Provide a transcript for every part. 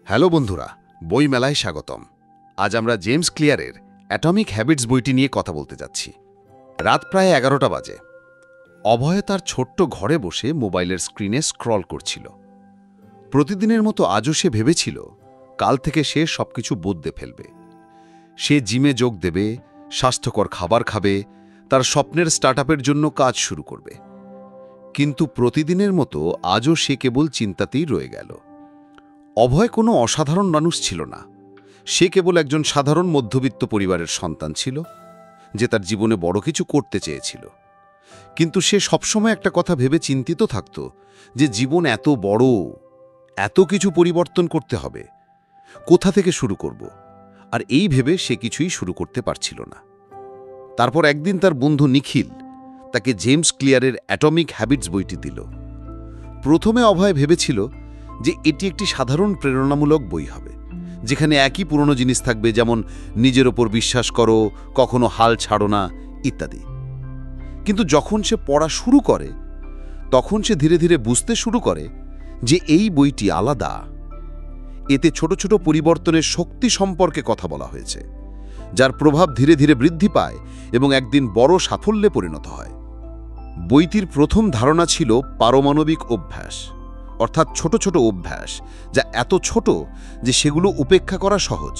Hello বন্ধুরা, বই মেলায় স্বাগতম। আজ আমরা জেমস ক্লিয়ারের অ্যাটমিক হ্যাবিটস বইটি নিয়ে কথা বলতে যাচ্ছি। রাত প্রায় 11টা বাজে। অভয় তার ছোট্ট ঘরে বসে মোবাইলের স্ক্রিনে স্ক্রল করছিল। প্রতিদিনের মতো আজও সে ভেবেছিল কাল থেকে সে সবকিছু বদলে ফেলবে। সে জিমে যোগ দেবে, স্বাস্থ্যকর খাবার খাবে, তার স্বপ্নের স্টার্টআপের জন্য কাজ শুরু করবে। কিন্তু প্রতিদিনের মতো আজও সে কেবল চিন্তাতেই রয়ে গেল। অভয় কোনো অসাধারণ মানুষ ছিল না। সে কেবল একজন সাধারণ মধ্যবিত্ত পরিবারের সন্তান ছিল, যে তার জীবনে বড় কিছু করতে চেয়েছিল। কিন্তু সে সবসময় একটা কথা ভেবে চিন্তিত থাকত যে জীবন এত বড়, এত কিছু পরিবর্তন করতে হবে, কোথা থেকে শুরু করব? আর এই ভেবে সে কিছুই শুরু করতে পারছিল না। তারপর একদিন তার বন্ধু নিখিল তাকে জেমস ক্লিয়ারের অ্যাটমিক হ্যাবিটস বইটি দিল। প্রথমে অভয় ভেবেছিল যে এটি একটি সাধারণ প্রেরণামূলক বই হবে, যেখানে একই পুরনো জিনিস থাকবে, যেমন নিজের ওপর বিশ্বাস করো, কখনো হাল ছাড়ো না ইত্যাদি। কিন্তু যখন সে পড়া শুরু করে তখন সে ধীরে ধীরে বুঝতে শুরু করে যে এই বইটি আলাদা। এতে ছোট ছোট পরিবর্তনের শক্তি সম্পর্কে কথা বলা হয়েছে, যার প্রভাব ধীরে ধীরে বৃদ্ধি পায় এবং একদিন বড় সাফল্যে পরিণত হয়। বইটির প্রথম ধারণা ছিল পারমাণবিক অভ্যাস, অর্থাৎ ছোট ছোট অভ্যাস যা এত ছোট যে সেগুলো উপেক্ষা করা সহজ।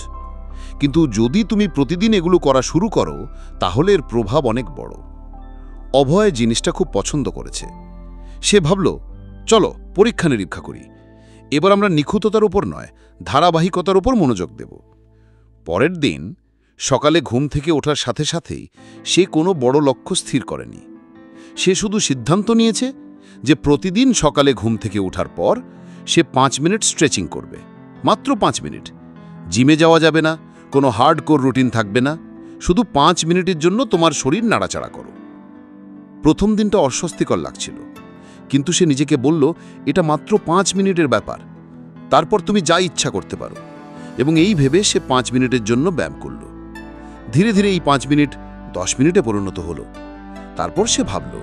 কিন্তু যদি তুমি প্রতিদিন এগুলো করা শুরু করো তাহলে এর প্রভাব অনেক বড়। অভয় জিনিসটা খুব পছন্দ করেছে। সে ভাবল, চলো পরীক্ষা নিরীক্ষা করি। এবার আমরা নিখুঁততার উপর নয়, ধারাবাহিকতার উপর মনোযোগ দেব। পরের দিন সকালে ঘুম থেকে ওঠার সাথে সাথেই সে কোনো বড় লক্ষ্য স্থির করেনি। সে শুধু সিদ্ধান্ত নিয়েছে যে প্রতিদিন সকালে ঘুম থেকে ওঠার পর সে 5 মিনিট স্ট্রেচিং করবে, মাত্র 5 মিনিট। জিমে যাওয়া যাবে না, কোনো হার্ডকোর রুটিন থাকবে না, শুধু 5 মিনিটের জন্য তোমার শরীর নাড়াচাড়া করো। প্রথম দিনটা অস্বস্তিকর লাগছিল, কিন্তু সে নিজেকে বলল এটা মাত্র 5 মিনিটের ব্যাপার, তারপর তুমি যা ইচ্ছা করতে পারো। এবং এই ভেবে সে 5 মিনিটের জন্য ব্যায়াম করল। ধীরে ধীরে এই 5 মিনিট 10 মিনিটে পরিণত হলো। তারপর সে ভাবল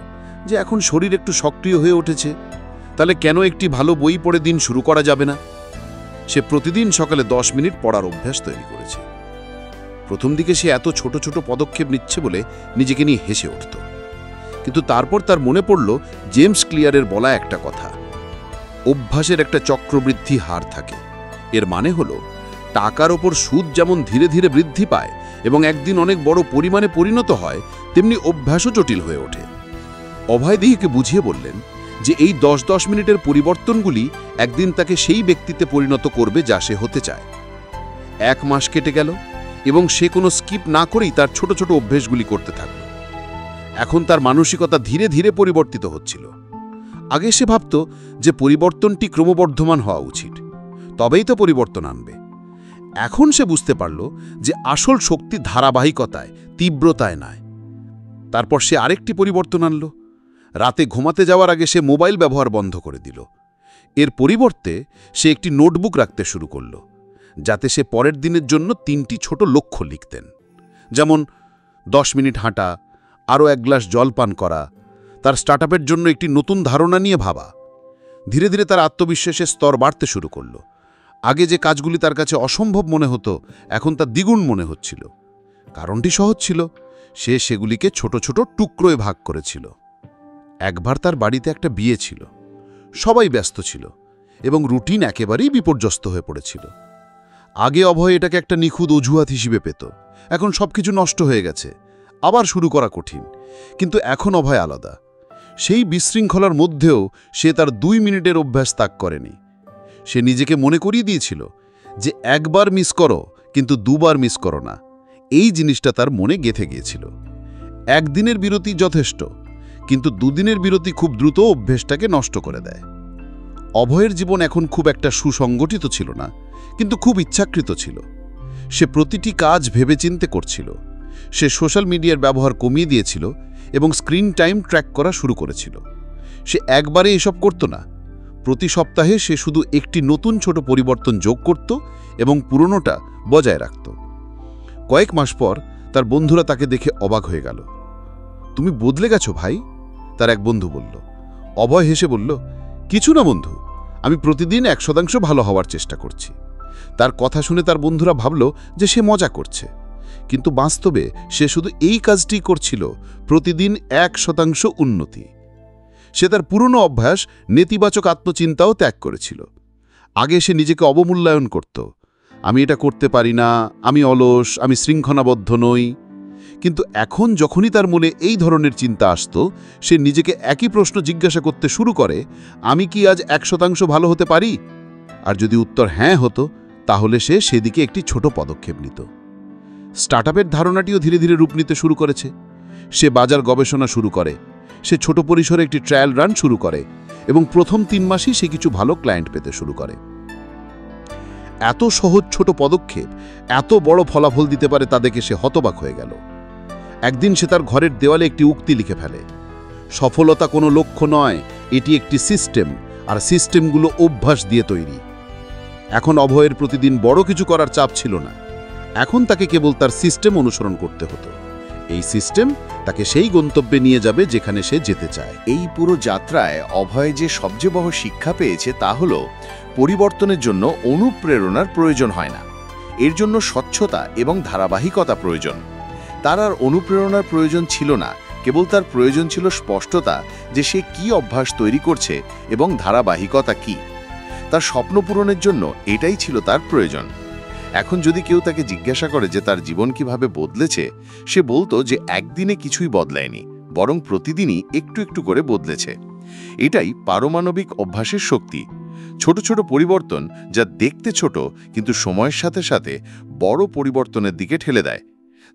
যে এখন শরীর একটু সক্রিয় হয়ে উঠেছে, তাহলে কেন একটি ভালো বই পড়ে দিন শুরু করা যাবে না? সে প্রতিদিন সকালে 10 মিনিট পড়ার অভ্যাস তৈরি করেছে। প্রথম দিকে সে এত ছোট ছোট পদক্ষেপ নিচ্ছে বলে নিজেকে নিয়ে হেসে উঠত। কিন্তু তারপর তার মনে পড়ল জেমস ক্লিয়ারের বলা একটা কথা, অভ্যাসের একটা চক্রবৃদ্ধি হার থাকে। এর মানে হলো টাকার ওপর সুদ যেমন ধীরে ধীরে বৃদ্ধি পায় এবং একদিন অনেক বড় পরিমাণে পরিণত হয়, তেমনি অভ্যাসও জটিল হয়ে ওঠে। অভয় দিহিকে বুঝিয়ে বললেন যে এই 10-10 মিনিটের পরিবর্তনগুলি একদিন তাকে সেই ব্যক্তিতে পরিণত করবে যা সে হতে চায়। 1 মাস কেটে গেল এবং সে কোনো স্কিপ না করেই তার ছোট ছোট অভ্যাসগুলি করতে থাকল। এখন তার মানসিকতা ধীরে ধীরে পরিবর্তিত হচ্ছিল। আগে সে ভাবত যে পরিবর্তনটি ক্রমবর্ধমান হওয়া উচিত, তবেই তো পরিবর্তন আনবে। এখন সে বুঝতে পারল যে আসল শক্তি ধারাবাহিকতায়, তীব্রতায় নয়। তারপর সে আরেকটি পরিবর্তন আনল। রাতে ঘুমাতে যাওয়ার আগে সে মোবাইল ব্যবহার বন্ধ করে দিল। এর পরিবর্তে সে একটি নোটবুক রাখতে শুরু করল, যাতে সে পরের দিনের জন্য 3টি ছোট লক্ষ্য লিখতেন, যেমন 10 মিনিট হাঁটা, আরও 1 গ্লাস জল পান করা, তার স্টার্টআপের জন্য একটি নতুন ধারণা নিয়ে ভাবা। ধীরে ধীরে তার আত্মবিশ্বাসের স্তর বাড়তে শুরু করল। আগে যে কাজগুলি তার কাছে অসম্ভব মনে হতো, এখন তা দ্বিগুণ মনে হচ্ছিল। কারণটি সহজ ছিল, সে সেগুলিকে ছোট ছোট টুকরোয় ভাগ করেছিল। একবার তার বাড়িতে একটা বিয়ে ছিল, সবাই ব্যস্ত ছিল এবং রুটিন একেবারেই বিপর্যস্ত হয়ে পড়েছিল। আগে অভয় এটাকে একটা নিখুঁত অজুহাত হিসেবে পেত, এখন সবকিছু নষ্ট হয়ে গেছে, আবার শুরু করা কঠিন। কিন্তু এখন অভয় আলাদা। সেই বিশৃঙ্খলার মধ্যেও সে তার 2 মিনিটের অভ্যাস ত্যাগ করেনি। সে নিজেকে মনে করিয়ে দিয়েছিল যে একবার মিস করো, কিন্তু 2 বার মিস করো না। এই জিনিসটা তার মনে গেঁথে গিয়েছিল। 1 দিনের বিরতি যথেষ্ট, কিন্তু 2 দিনের বিরতি খুব দ্রুত অভ্যেসটাকে নষ্ট করে দেয়। অভয়ের জীবন এখন খুব একটা সুসংগঠিত ছিল না, কিন্তু খুব ইচ্ছাকৃত ছিল। সে প্রতিটি কাজ ভেবেচিন্তে করছিল। সে সোশ্যাল মিডিয়ার ব্যবহার কমিয়ে দিয়েছিল এবং স্ক্রিন টাইম ট্র্যাক করা শুরু করেছিল। সে একবারে এসব করত না। প্রতি সপ্তাহে সে শুধু একটি নতুন ছোট পরিবর্তন যোগ করত এবং পুরনোটা বজায় রাখত। কয়েক মাস পর তার বন্ধুরা তাকে দেখে অবাক হয়ে গেল। তুমি বদলে গেছো ভাই, তার এক বন্ধু বলল। অভয় হেসে বলল, কিছু না বন্ধু, আমি প্রতিদিন 1% ভালো হওয়ার চেষ্টা করছি। তার কথা শুনে তার বন্ধুরা ভাবল যে সে মজা করছে, কিন্তু বাস্তবে সে শুধু এই কাজটি করছিল, প্রতিদিন 1% উন্নতি। সে তার পুরনো অভ্যাস, নেতিবাচক আত্মচিন্তাও ত্যাগ করেছিল। আগে সে নিজেকে অবমূল্যায়ন করত, আমি এটা করতে পারি না, আমি অলস, আমি শৃঙ্খলাবদ্ধ নই। কিন্তু এখন যখনই তার মনে এই ধরনের চিন্তা আসত, সে নিজেকে একই প্রশ্ন জিজ্ঞাসা করতে শুরু করে, আমি কি আজ 1% ভালো হতে পারি? আর যদি উত্তর হ্যাঁ হতো, তাহলে সে সেদিকে একটি ছোট পদক্ষেপ নিত। স্টার্টআপের ধারণাটিও ধীরে ধীরে রূপ নিতে শুরু করেছে। সে বাজার গবেষণা শুরু করে, সে ছোট পরিসরে একটি ট্রায়াল রান শুরু করে, এবং প্রথম 3 মাসেই সে কিছু ভালো ক্লায়েন্ট পেতে শুরু করে। এত সহজ ছোট পদক্ষেপ এত বড় ফলাফল দিতে পারে তা দেখে সে হতবাক হয়ে গেল। একদিন সে তার ঘরের দেওয়ালে একটি উক্তি লিখে ফেলে, সফলতা কোনো লক্ষ্য নয়, এটি একটি সিস্টেম, আর সিস্টেমগুলো অভ্যাস দিয়ে তৈরি। এখন অভয়ের প্রতিদিন বড় কিছু করার চাপ ছিল না। এখন তাকে কেবল তার সিস্টেম অনুসরণ করতে হতো। এই সিস্টেম তাকে সেই গন্তব্যে নিয়ে যাবে যেখানে সে যেতে চায়। এই পুরো যাত্রায় অভয় যে সবচেয়ে বড় শিক্ষা পেয়েছে তা হল, পরিবর্তনের জন্য অনুপ্রেরণার প্রয়োজন হয় না, এর জন্য স্বচ্ছতা এবং ধারাবাহিকতা প্রয়োজন। তার আর অনুপ্রেরণার প্রয়োজন ছিল না, কেবল তার প্রয়োজন ছিল স্পষ্টতা যে সে কি অভ্যাস তৈরি করছে এবং ধারাবাহিকতা কি। তার স্বপ্ন পূরণের জন্য এটাই ছিল তার প্রয়োজন। এখন যদি কেউ তাকে জিজ্ঞাসা করে যে তার জীবন কিভাবে বদলেছে, সে বলতো যে একদিনে কিছুই বদলায়নি, বরং প্রতিদিনই একটু একটু করে বদলেছে। এটাই পারমাণবিক অভ্যাসের শক্তি। ছোট ছোট পরিবর্তন, যা দেখতে ছোট কিন্তু সময়ের সাথে সাথে বড় পরিবর্তনের দিকে ঠেলে দেয়।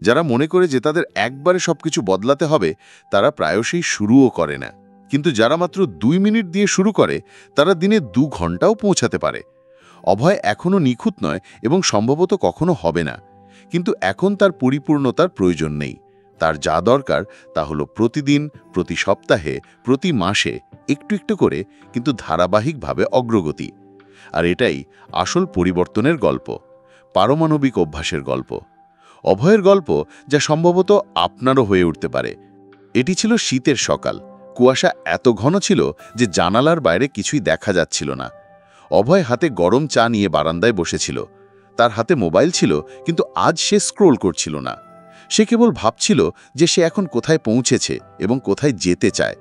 যারা মনে করে যে তাদের একবারে সবকিছু বদলাতে হবে, তারা প্রায়শই শুরুও করে না। কিন্তু যারা মাত্র 2 মিনিট দিয়ে শুরু করে, তারা দিনে 2 ঘন্টাও পৌঁছাতে পারে। অভয় এখনও নিখুঁত নয় এবং সম্ভবত কখনো হবে না, কিন্তু এখন তার পরিপূর্ণতার প্রয়োজন নেই। তার যা দরকার তা হলো প্রতিদিন, প্রতি সপ্তাহে, প্রতি মাসে একটু একটু করে কিন্তু ধারাবাহিকভাবে অগ্রগতি। আর এটাই আসল পরিবর্তনের গল্প, পারমাণবিক অভ্যাসের গল্প। অভয়ের গল্প, যা সম্ভবত আপনারও হয়ে উঠতে পারে। এটি ছিল শীতের সকাল। কুয়াশা এত ঘন ছিল যে জানালার বাইরে কিছুই দেখা যাচ্ছিল না। অভয় হাতে গরম চা নিয়ে বারান্দায় বসেছিল। তার হাতে মোবাইল ছিল, কিন্তু আজ সে স্ক্রোল করছিল না। সে কেবল ভাবছিল যে সে এখন কোথায় পৌঁছেছে এবং কোথায় যেতে চায়।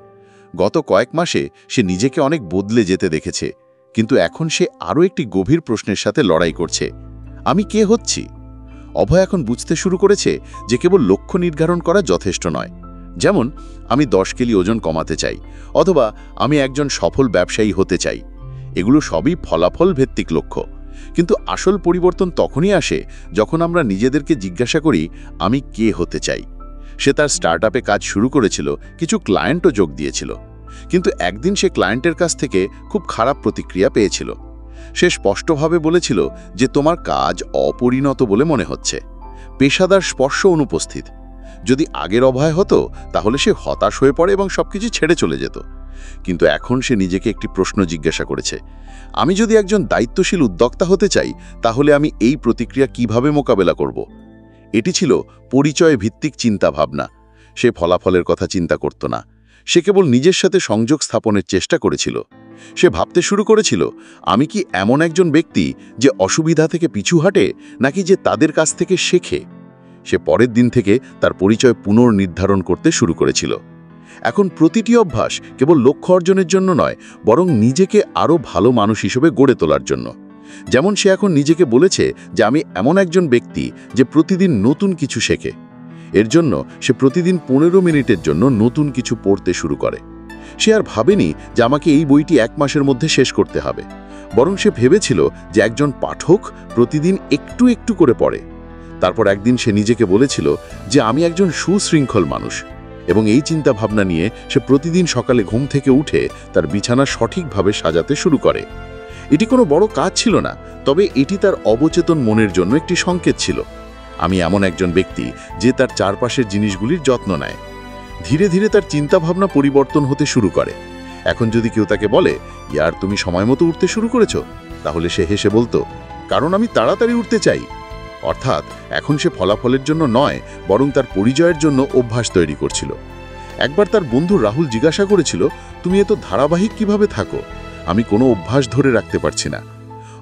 গত কয়েক মাসে সে নিজেকে অনেক বদলে যেতে দেখেছে, কিন্তু এখন সে আরও একটি গভীর প্রশ্নের সাথে লড়াই করছে, আমি কে হচ্ছি? অভয় এখন বুঝতে শুরু করেছে যে কেবল লক্ষ্য নির্ধারণ করা যথেষ্ট নয়। যেমন, আমি 10 কেজি ওজন কমাতে চাই, অথবা আমি একজন সফল ব্যবসায়ী হতে চাই। এগুলো সবই ফলাফল ভিত্তিক লক্ষ্য, কিন্তু আসল পরিবর্তন তখনই আসে যখন আমরা নিজেদেরকে জিজ্ঞাসা করি, আমি কে হতে চাই। সে তার স্টার্টআপে কাজ শুরু করেছিল, কিছু ক্লায়েন্টও যোগ দিয়েছিল, কিন্তু একদিন সে ক্লায়েন্টের কাছ থেকে খুব খারাপ প্রতিক্রিয়া পেয়েছিল। সে স্পষ্টভাবে বলেছিল যে তোমার কাজ অপরিণত বলে মনে হচ্ছে, পেশাদার স্পর্শ অনুপস্থিত। যদি আগের অভয় হতো, তাহলে সে হতাশ হয়ে পড়ে এবং সবকিছু ছেড়ে চলে যেত। কিন্তু এখন সে নিজেকে একটি প্রশ্ন জিজ্ঞাসা করেছে, আমি যদি একজন দায়িত্বশীল উদ্যোক্তা হতে চাই, তাহলে আমি এই প্রতিক্রিয়া কিভাবে মোকাবেলা করব? এটি ছিল পরিচয় ভিত্তিক চিন্তা ভাবনা। সে ফলাফলের কথা চিন্তা করত না, সে কেবল নিজের সাথে সংযোগ স্থাপনের চেষ্টা করেছিল। সে ভাবতে শুরু করেছিল, আমি কি এমন একজন ব্যক্তি যে অসুবিধা থেকে পিছু হাঁটে, নাকি যে তাদের কাছ থেকে শেখে? সে পরের দিন থেকে তার পরিচয় পুনর্নির্ধারণ করতে শুরু করেছিল। এখন প্রতিটি অভ্যাস কেবল লক্ষ্য অর্জনের জন্য নয়, বরং নিজেকে আরও ভালো মানুষ হিসেবে গড়ে তোলার জন্য। যেমন সে এখন নিজেকে বলেছে যে আমি এমন একজন ব্যক্তি যে প্রতিদিন নতুন কিছু শেখে। এর জন্য সে প্রতিদিন 15 মিনিটের জন্য নতুন কিছু পড়তে শুরু করে। সে আর ভাবেনি যে আমাকে এই বইটি 1 মাসের মধ্যে শেষ করতে হবে, বরং সে ভেবেছিল যে একজন পাঠক প্রতিদিন একটু একটু করে পড়ে। তারপর একদিন সে নিজেকে বলেছিল যে আমি একজন সুশৃঙ্খল মানুষ, এবং এই চিন্তা ভাবনা নিয়ে সে প্রতিদিন সকালে ঘুম থেকে উঠে তার বিছানা সঠিকভাবে সাজাতে শুরু করে। এটি কোনো বড় কাজ ছিল না, তবে এটি তার অবচেতন মনের জন্য একটি সংকেত ছিল, আমি এমন একজন ব্যক্তি যে তার চারপাশের জিনিসগুলির যত্ন নেয়। ধীরে ধীরে তার চিন্তাভাবনা পরিবর্তন হতে শুরু করে। এখন যদি কেউ তাকে বলে, ইয়ার তুমি সময় মতো উঠতে শুরু করেছো, তাহলে সে হেসে বলতো, কারণ আমি তাড়াতাড়ি উঠতে চাই। অর্থাৎ এখন সে ফলাফলের জন্য নয়, বরং তার পরিচয়ের জন্য অভ্যাস তৈরি করছিল। একবার তার বন্ধু রাহুল জিজ্ঞাসা করেছিল, তুমি এত ধারাবাহিক কিভাবে থাকো? আমি কোনো অভ্যাস ধরে রাখতে পারছি না।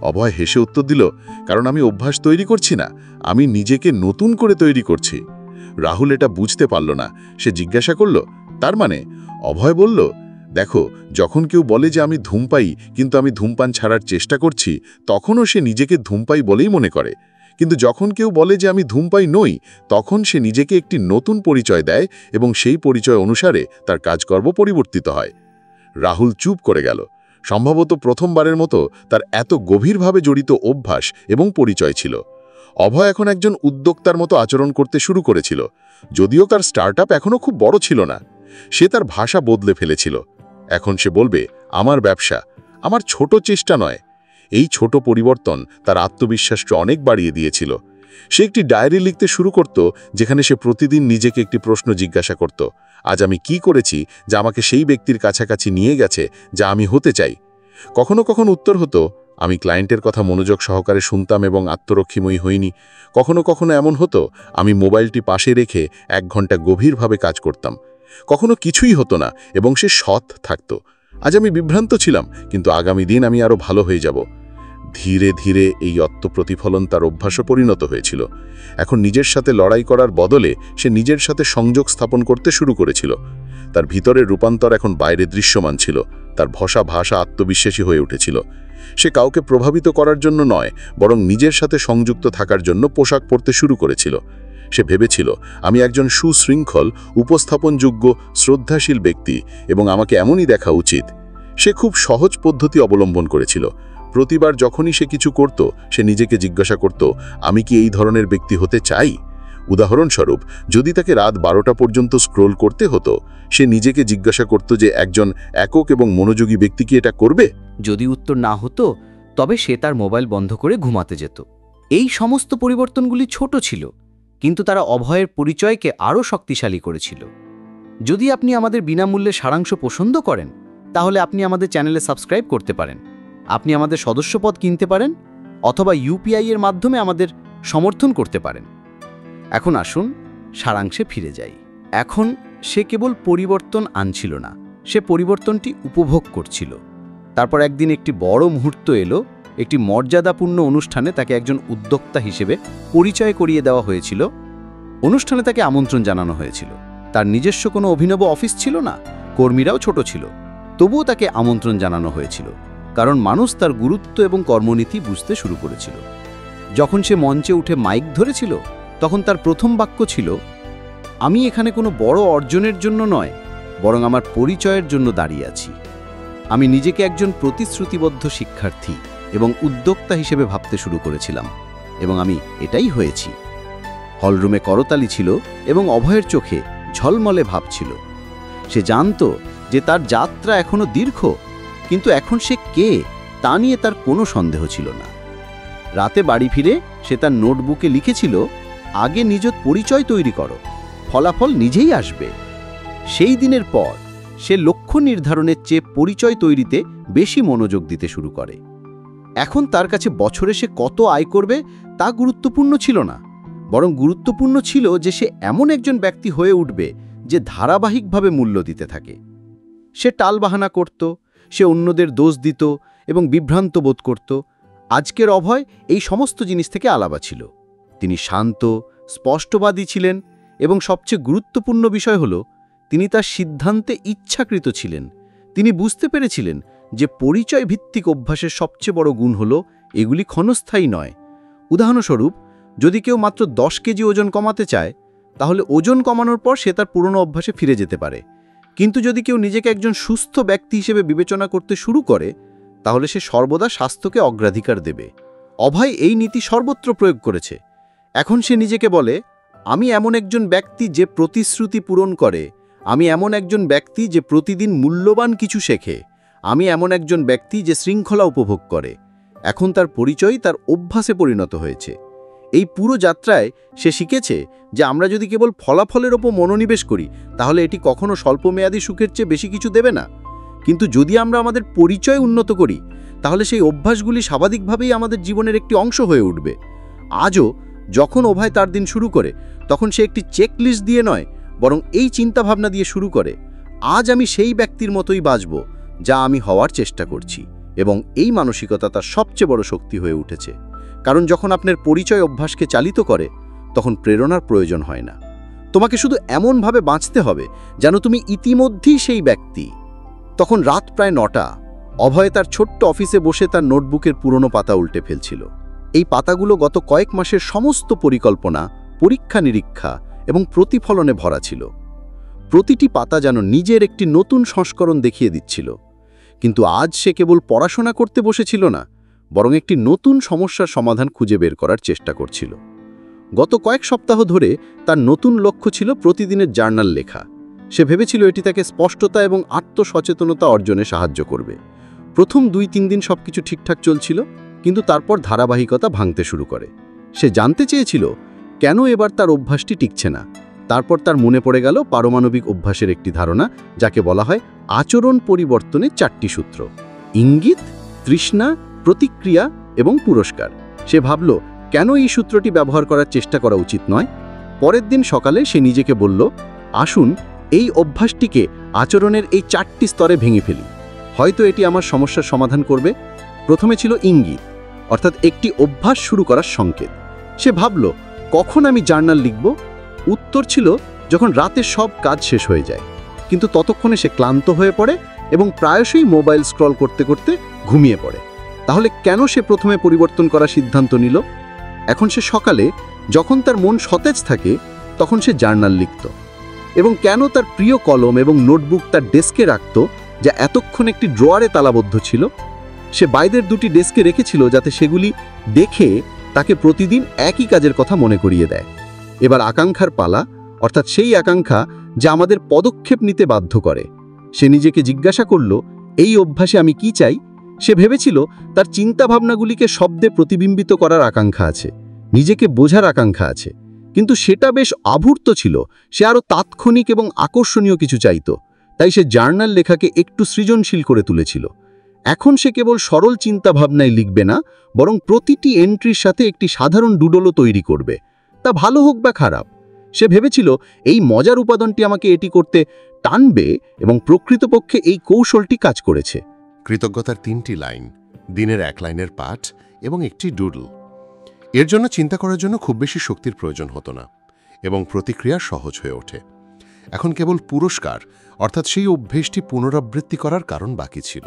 অভয় হেসে উত্তর দিল, কারণ আমি অভ্যাস তৈরি করছি না, আমি নিজেকে নতুন করে তৈরি করছি। রাহুল এটা বুঝতে পারল না। সে জিজ্ঞাসা করল, তার মানে? অভয় বলল, দেখো, যখন কেউ বলে যে আমি ধূমপাই কিন্তু আমি ধূমপান ছাড়ার চেষ্টা করছি, তখনও সে নিজেকে ধূমপাই বলেই মনে করে। কিন্তু যখন কেউ বলে যে আমি ধূমপাই নই, তখন সে নিজেকে একটি নতুন পরিচয় দেয় এবং সেই পরিচয় অনুসারে তার কাজকর্ম পরিবর্তিত হয়। রাহুল চুপ করে গেল। সম্ভবত প্রথমবারের মতো তার এত গভীরভাবে জড়িত অভ্যাস এবং পরিচয় ছিল। অভয় এখন একজন উদ্যোক্তার মতো আচরণ করতে শুরু করেছিল, যদিও তার স্টার্টআপ এখনও খুব বড় ছিল না। সে তার ভাষা বদলে ফেলেছিল। এখন সে বলবে, আমার ব্যবসা, আমার ছোট চেষ্টা নয়। এই ছোট পরিবর্তন তার আত্মবিশ্বাসকে অনেক বাড়িয়ে দিয়েছিল। সে একটি ডায়েরি লিখতে শুরু করত, যেখানে সে প্রতিদিন নিজেকে একটি প্রশ্ন জিজ্ঞাসা করত, আজ আমি কি করেছি যা আমাকে সেই ব্যক্তির কাছাকাছি নিয়ে গেছে যা আমি হতে চাই। কখনো কখনো উত্তর হতো, আমি ক্লায়েন্টের কথা মনোযোগ সহকারে শুনতাম এবং আত্মরক্ষীময়ী হইনি। কখনো কখনো এমন হতো, আমি মোবাইলটি পাশে রেখে 1 ঘন্টা গভীরভাবে কাজ করতাম। কখনো কিছুই হতো না এবং সে সৎ থাকত। আজ আমি বিভ্রান্ত ছিলাম, কিন্তু আগামী দিন আমি আরও ভালো হয়ে যাব। ধীরে ধীরে এই আত্মপ্রতিফলন তার অভ্যাসে পরিণত হয়েছিল। এখন নিজের সাথে লড়াই করার বদলে সে নিজের সাথে সংযোগ স্থাপন করতে শুরু করেছিল। তার ভিতরের রূপান্তর এখন বাইরে দৃশ্যমান ছিল। তার ভাষা আত্মবিশ্বাসী হয়ে উঠেছিল। সে কাউকে প্রভাবিত করার জন্য নয়, বরং নিজের সাথে সংযুক্ত থাকার জন্য পোশাক পরতে শুরু করেছিল। সে ভেবেছিল, আমি একজন সুশৃঙ্খল, উপস্থাপনযোগ্য, শ্রদ্ধাশীল ব্যক্তি এবং আমাকে এমনই দেখা উচিত। সে খুব সহজ পদ্ধতি অবলম্বন করেছিল। প্রতিবার যখনই সে কিছু করত, সে নিজেকে জিজ্ঞাসা করত, আমি কি এই ধরনের ব্যক্তি হতে চাই? উদাহরণস্বরূপ, যদি তাকে রাত 12টা পর্যন্ত স্ক্রোল করতে হতো, সে নিজেকে জিজ্ঞাসা করত যে একজন একক এবং মনোযোগী ব্যক্তি কি এটা করবে? যদি উত্তর না হতো, তবে সে তার মোবাইল বন্ধ করে ঘুমাতে যেত। এই সমস্ত পরিবর্তনগুলি ছোট ছিল, কিন্তু তারা অভয়ের পরিচয়কে আরও শক্তিশালী করেছিল। যদি আপনি আমাদের বিনামূল্যে সারাংশ পছন্দ করেন, তাহলে আপনি আমাদের চ্যানেলে সাবস্ক্রাইব করতে পারেন। আপনি আমাদের সদস্যপদ কিনতে পারেন অথবা ইউপিআই এর মাধ্যমে আমাদের সমর্থন করতে পারেন। এখন আসুন সারাংশে ফিরে যাই। এখন সে কেবল পরিবর্তন আনছিল না, সে পরিবর্তনটি উপভোগ করছিল। তারপর একদিন একটি বড় মুহূর্ত এলো। একটি মর্যাদাপূর্ণ অনুষ্ঠানে তাকে একজন উদ্যোক্তা হিসেবে পরিচয় করিয়ে দেওয়া হয়েছিল। অনুষ্ঠানে তাকে আমন্ত্রণ জানানো হয়েছিল। তার নিজস্ব কোনো অভিনব অফিস ছিল না, কর্মীরাও ছোট ছিল। তবুও তাকে আমন্ত্রণ জানানো হয়েছিল, কারণ মানুষ তার গুরুত্ব এবং কর্মনীতি বুঝতে শুরু করেছিল। যখন সে মঞ্চে উঠে মাইক ধরেছিল, তখন তার প্রথম বাক্য ছিল, আমি এখানে কোনো বড় অর্জনের জন্য নয়, বরং আমার পরিচয়ের জন্য দাঁড়িয়ে আছি। আমি নিজেকে একজন প্রতিশ্রুতিবদ্ধ শিক্ষার্থী এবং উদ্যোক্তা হিসেবে ভাবতে শুরু করেছিলাম, এবং আমি এটাই হয়েছি। হলরুমে করতালি ছিল এবং অভয়ের চোখে ঝলমলে ভাব ছিল। সে জানত যে তার যাত্রা এখনো দীর্ঘ, কিন্তু এখন সে কে তা নিয়ে তার কোনো সন্দেহ ছিল না। রাতে বাড়ি ফিরে সে তার নোটবুকে লিখেছিল, আগে নিজের পরিচয় তৈরি করো, ফলাফল নিজেই আসবে। সেই দিনের পর সে লক্ষ্য নির্ধারণের চেয়ে পরিচয় তৈরিতে বেশি মনোযোগ দিতে শুরু করে। এখন তার কাছে বছরে সে কত আয় করবে তা গুরুত্বপূর্ণ ছিল না, বরং গুরুত্বপূর্ণ ছিল যে সে এমন একজন ব্যক্তি হয়ে উঠবে যে ধারাবাহিকভাবে মূল্য দিতে থাকে। সে টালবাহানা করত, সে অন্যদের দোষ দিত এবং বিভ্রান্ত বোধ করত। আজকের অভয় এই সমস্ত জিনিস থেকে আলাদা ছিল। তিনি শান্ত, স্পষ্টবাদী ছিলেন এবং সবচেয়ে গুরুত্বপূর্ণ বিষয় হল, তিনি তার সিদ্ধান্তে ইচ্ছাকৃত ছিলেন। তিনি বুঝতে পেরেছিলেন যে পরিচয় ভিত্তিক অভ্যাসের সবচেয়ে বড় গুণ হল এগুলি ক্ষণস্থায়ী নয়। উদাহরণস্বরূপ, যদি কেউ মাত্র 10 কেজি ওজন কমাতে চায়, তাহলে ওজন কমানোর পর সে তার পুরনো অভ্যাসে ফিরে যেতে পারে। কিন্তু যদি কেউ নিজেকে একজন সুস্থ ব্যক্তি হিসেবে বিবেচনা করতে শুরু করে, তাহলে সে সর্বদা স্বাস্থ্যকে অগ্রাধিকার দেবে। অভয় এই নীতি সর্বত্র প্রয়োগ করেছে। এখন সে নিজেকে বলে, আমি এমন একজন ব্যক্তি যে প্রতিশ্রুতি পূরণ করে, আমি এমন একজন ব্যক্তি যে প্রতিদিন মূল্যবান কিছু শেখে, আমি এমন একজন ব্যক্তি যে শৃঙ্খলা উপভোগ করে। এখন তার পরিচয় তার অভ্যাসে পরিণত হয়েছে। এই পুরো যাত্রায় সে শিখেছে যে আমরা যদি কেবল ফলাফলের ওপর মনোনিবেশ করি, তাহলে এটি কখনো স্বল্পমেয়াদী সুখের চেয়ে বেশি কিছু দেবে না। কিন্তু যদি আমরা আমাদের পরিচয় উন্নত করি, তাহলে সেই অভ্যাসগুলি স্বাভাবিকভাবেই আমাদের জীবনের একটি অংশ হয়ে উঠবে। আজও যখন অভয় তার দিন শুরু করে, তখন সে একটি চেকলিস্ট দিয়ে নয়, বরং এই চিন্তাভাবনা দিয়ে শুরু করে, আজ আমি সেই ব্যক্তির মতোই বাঁচব যা আমি হওয়ার চেষ্টা করছি। এবং এই মানসিকতা তার সবচেয়ে বড় শক্তি হয়ে উঠেছে। কারণ যখন আপনার পরিচয় অভ্যাসকে চালিত করে, তখন প্রেরণার প্রয়োজন হয় না। তোমাকে শুধু এমনভাবে বাঁচতে হবে যেন তুমি ইতিমধ্যেই সেই ব্যক্তি। তখন রাত প্রায় 9টা। অভয় তার ছোট্ট অফিসে বসে তার নোটবুকের পুরনো পাতা উল্টে ফেলছিল। এই পাতাগুলো গত কয়েক মাসের সমস্ত পরিকল্পনা, পরীক্ষা নিরীক্ষা এবং প্রতিফলনে ভরা ছিল। প্রতিটি পাতা যেন নিজের একটি নতুন সংস্করণ দেখিয়ে দিচ্ছিল। কিন্তু আজ সে কেবল পড়াশোনা করতে বসেছিল না, বরং একটি নতুন সমস্যার সমাধান খুঁজে বের করার চেষ্টা করছিল। গত কয়েক সপ্তাহ ধরে তার নতুন লক্ষ্য ছিল প্রতিদিনের জার্নাল লেখা। সে ভেবেছিল এটি তাকে স্পষ্টতা এবং আত্মসচেতনতা অর্জনে সাহায্য করবে। প্রথম 2-3 দিন সবকিছু ঠিকঠাক চলছিল, কিন্তু তারপর ধারাবাহিকতা ভাঙতে শুরু করে। সে জানতে চেয়েছিল কেন এবার তার অভ্যাসটি টিকছে না। তারপর তার মনে পড়ে গেল পারমাণবিক অভ্যাসের একটি ধারণা, যাকে বলা হয় আচরণ পরিবর্তনের 4টি সূত্র: ইঙ্গিত, তৃষ্ণা, প্রতিক্রিয়া এবং পুরস্কার। সে ভাবল, কেন এই সূত্রটি ব্যবহার করার চেষ্টা করা উচিত নয়। পরের দিন সকালে সে নিজেকে বলল, আসুন এই অভ্যাসটিকে আচরণের এই 4টি স্তরে ভেঙে ফেলি। হয়তো এটি আমার সমস্যার সমাধান করবে। প্রথমে ছিল ইঙ্গিত, অর্থাৎ একটি অভ্যাস শুরু করার সংকেত। সে ভাবল, কখন আমি জার্নাল লিখব? উত্তর ছিল যখন রাতের সব কাজ শেষ হয়ে যায়। কিন্তু ততক্ষণে সে ক্লান্ত হয়ে পড়ে এবং প্রায়শই মোবাইল স্ক্রল করতে করতে ঘুমিয়ে পড়ে। তাহলে কেন সে প্রথমে পরিবর্তন করার সিদ্ধান্ত নিল? এখন সে সকালে, যখন তার মন সতেজ থাকে, তখন সে জার্নাল লিখত। এবং কেন তার প্রিয় কলম এবং নোটবুক তার ডেস্কে রাখত, যা এতক্ষণ একটি ড্রয়ারে তালাবদ্ধ ছিল? সে বাইরের 2টি ডেস্কে রেখেছিল যাতে সেগুলি দেখে তাকে প্রতিদিন একই কাজের কথা মনে করিয়ে দেয়। এবার আকাঙ্ক্ষার পালা, অর্থাৎ সেই আকাঙ্ক্ষা যা আমাদের পদক্ষেপ নিতে বাধ্য করে। সে নিজেকে জিজ্ঞাসা করল, এই অভ্যাসে আমি কি চাই? সে ভেবেছিল তার চিন্তাভাবনাগুলিকে শব্দে প্রতিবিম্বিত করার আকাঙ্ক্ষা আছে, নিজেকে বোঝার আকাঙ্ক্ষা আছে, কিন্তু সেটা বেশ আভূর্ত ছিল। সে আরও তাৎক্ষণিক এবং আকর্ষণীয় কিছু চাইত। তাই সে জার্নাল লেখাকে একটু সৃজনশীল করে তুলেছিল। এখন সে কেবল সরল চিন্তাভাবনায় লিখবে না, বরং প্রতিটি এন্ট্রির সাথে একটি সাধারণ ডুডলও তৈরি করবে, তা ভালো হোক বা খারাপ। সে ভেবেছিল এই মজার উপাদানটি আমাকে এটি করতে টানবে, এবং প্রকৃতপক্ষে এই কৌশলটি কাজ করেছে। কৃতজ্ঞতার 3টি লাইন, দিনের 1 লাইনের পাঠ এবং একটি ডুডল। এর জন্য চিন্তা করার জন্য খুব বেশি শক্তির প্রয়োজন হতো না, এবং প্রতিক্রিয়া সহজ হয়ে ওঠে। এখন কেবল পুরস্কার, অর্থাৎ সেই অভ্যেসটি পুনরাবৃত্তি করার কারণ বাকি ছিল।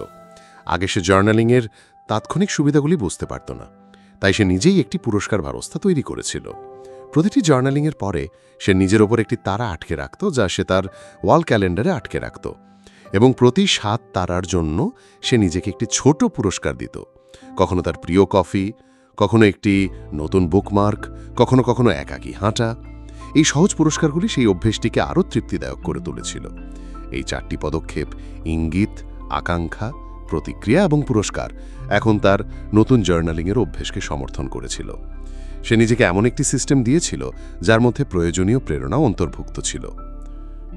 আগে সে জার্নালিংয়ের তাৎক্ষণিক সুবিধাগুলি বুঝতে পারত না, তাই সে নিজেই একটি পুরস্কার ব্যবস্থা তৈরি করেছিল। প্রতিটি জার্নালিংয়ের পরে সে নিজের ওপর একটি তারা আটকে রাখত, যা সে তার ওয়াল ক্যালেন্ডারে আটকে রাখত, এবং প্রতি 7 তারার জন্য সে নিজেকে একটি ছোট পুরস্কার দিত। কখনো তার প্রিয় কফি, কখনো একটি নতুন বুকমার্ক, কখনো কখনো একাকী হাঁটা। এই সহজ পুরস্কারগুলি সেই অভ্যেসটিকে আরও তৃপ্তিদায়ক করে তুলেছিল। এই 4টি পদক্ষেপ, ইঙ্গিত, আকাঙ্ক্ষা, প্রতিক্রিয়া এবং পুরস্কার, এখন তার নতুন জার্নালিংয়ের অভ্যেসকে সমর্থন করেছিল। সে নিজেকে এমন একটি সিস্টেম দিয়েছিল যার মধ্যে প্রয়োজনীয় প্রেরণা অন্তর্ভুক্ত ছিল।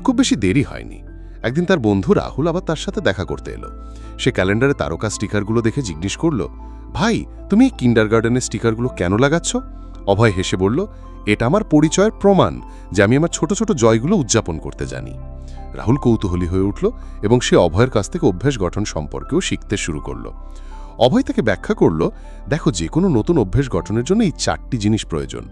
খুব বেশি দেরি হয়নি। একদিন তার বন্ধু রাহুল আবার তার সাথে দেখা করতে এলো। সে ক্যালেন্ডারে তারকা স্টিকারগুলো দেখে জিজ্ঞেস করল, ভাই, তুমি এই কিন্ডারগার্ডেনের স্টিকারগুলো কেন লাগাচ্ছ? অভয় হেসে বলল, এটা আমার পরিচয়ের প্রমাণ যে আমি আমার ছোট ছোট জয়গুলো উদযাপন করতে জানি। রাহুল কৌতূহলী হয়ে উঠল এবং সে অভয়ের কাছ থেকে অভ্যাস গঠন সম্পর্কেও শিখতে শুরু করল। অভয় তাকে ব্যাখ্যা করল, দেখো, যে কোনো নতুন অভ্যাস গঠনের জন্য এই 4টি জিনিস প্রয়োজন।